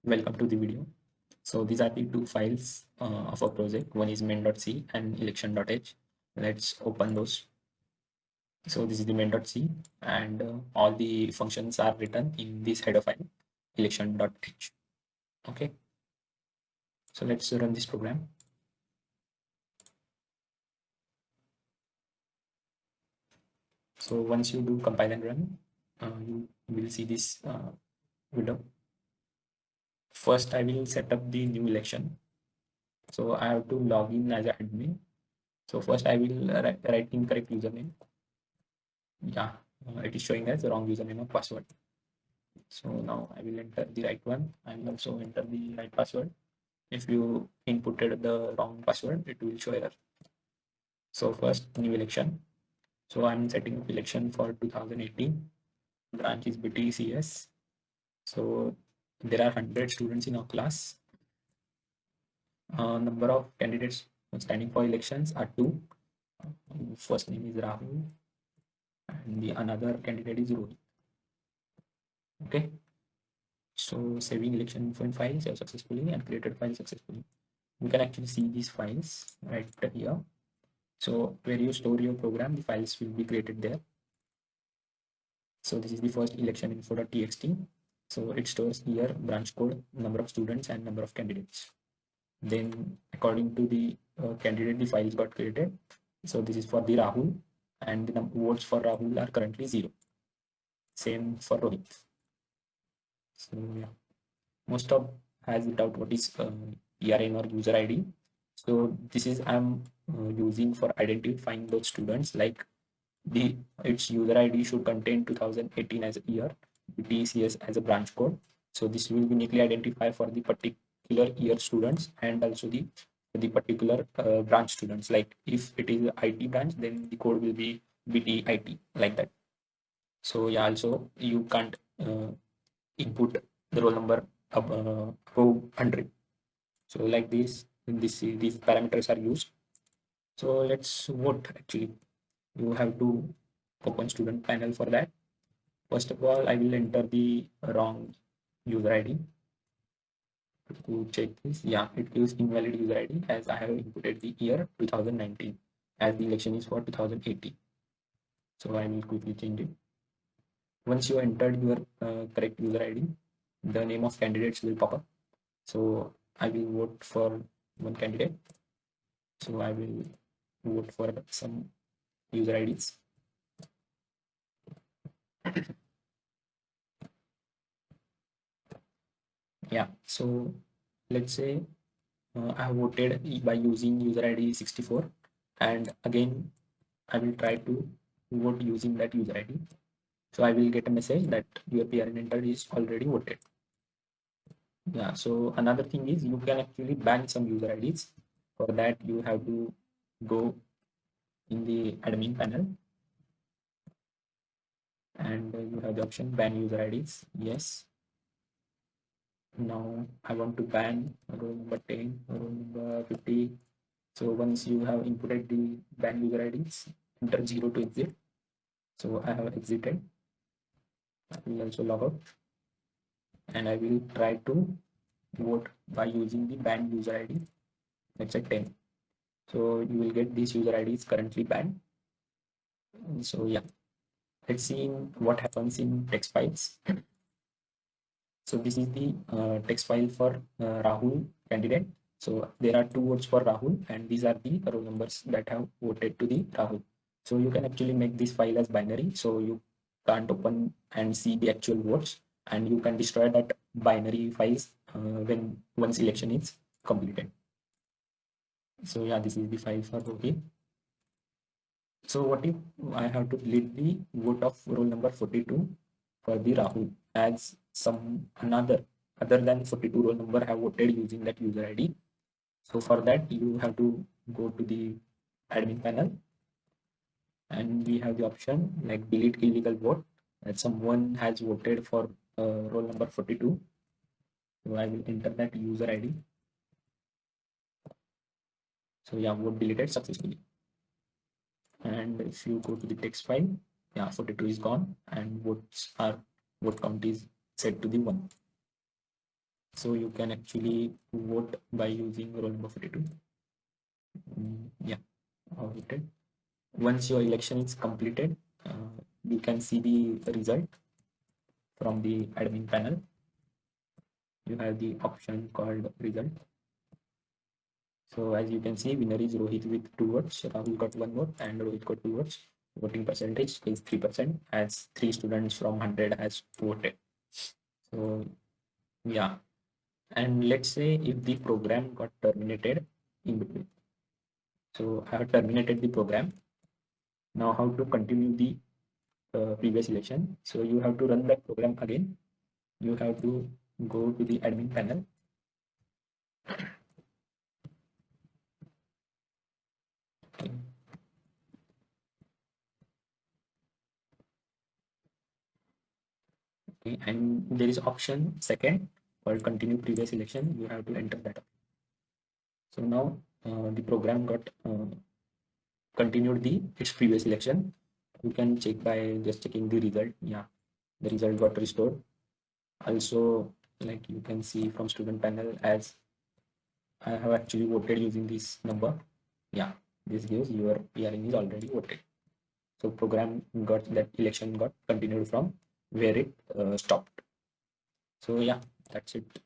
Welcome to the video. So these are the two files of our project. One is main.c and election.h. Let's open those. So this is the main.c and all the functions are written in this header file election.h. Okay. So let's run this program. So once you do compile and run, you will see this window. First, I will set up the new election. So I have to log in as an admin. So first I will write incorrect username. Yeah, it is showing as the wrong username or password. So now I will enter the right one. I will also enter the right password. If you inputted the wrong password, it will show error. So first, new election. So I'm setting up election for 2018. Branch is BTCS. So there are 100 students in our class. Number of candidates standing for elections are 2. First name is Rahul and the another candidate is Rohit. Okay. So saving election info in file, save successfully and created file successfully. You can actually see these files right here. So where you store your program, the files will be created there. So this is the first election info.txt. So it stores here branch code, number of students and number of candidates. Then according to the candidate, the files got created. So this is for the Rahul and the votes for Rahul are currently 0. Same for Rohit. So yeah, most of has doubt what is ERN or user ID. So this is I'm using for identifying those students, like its user ID should contain 2018 as a year, TCS as a branch code. So this will uniquely identify for the particular year students and also the particular branch students. Like if it is IT branch, then the code will be BTIT, like that. So yeah, also you can't input the roll number above 100. So like this, these parameters are used. So let's vote. Actually, you have to open student panel for that. First of all, I will enter the wrong user ID to check this. Yeah, it gives invalid user ID as I have inputted the year 2019 as the election is for 2018. So I will quickly change it. Once you entered your correct user ID, the name of candidates will pop up. So I will vote for one candidate. So I will vote for some user IDs. Yeah, so let's say I have voted by using user ID 64, and again I will try to vote using that user ID. So I will get a message that your PRN entered is already voted. Yeah, so another thing is you can actually ban some user IDs. For that, you have to go in the admin panel and you have the option ban user IDs. Yes. Now I want to ban roll number 10, roll number 50. So once you have inputted the ban user IDs, enter 0 to exit. So I have exited. I will also log out and I will try to vote by using the banned user ID. Let's say 10. So you will get this user ID is currently banned. So yeah, let's see what happens in text files. So this is the text file for Rahul candidate. So there are 2 votes for Rahul and these are the roll numbers that have voted to the Rahul. So you can actually make this file as binary. So you can't open and see the actual votes and you can destroy that binary files when once election is completed. So yeah, this is the file for Rohit. So what if I have to delete the vote of roll number 42 for the Rahul as some other than 42 roll number have voted using that user ID. So for that you have to go to the admin panel and we have the option like delete illegal vote that someone has voted for roll number 42. So I will enter that user ID. So yeah, vote deleted successfully. And if you go to the text file, yeah, 42 is gone and vote count is set to the 1. So you can actually vote by using roll number 42. Yeah, voted. Once your election is completed, you can see the result from the admin panel. You have the option called result. So as you can see, winner is Rohit with 2 votes, Rahul got 1 vote, and Rohit got 2 votes. Voting percentage is 3%, as 3 students from 100 has voted. So yeah, and let's say if the program got terminated in between. So I have terminated the program. Now how to continue the previous election? So you have to run that program again. You have to go to the admin panel. Okay. Okay, and there is option second called continue previous election. You have to enter that. So now the program got continued its previous election. You can check by just checking the result. Yeah, the result got restored. Also, like you can see from student panel, as I have actually voted using this number. Yeah, this gives your PRN is already voted. So program got that election got continued from where it stopped. So yeah, that's it.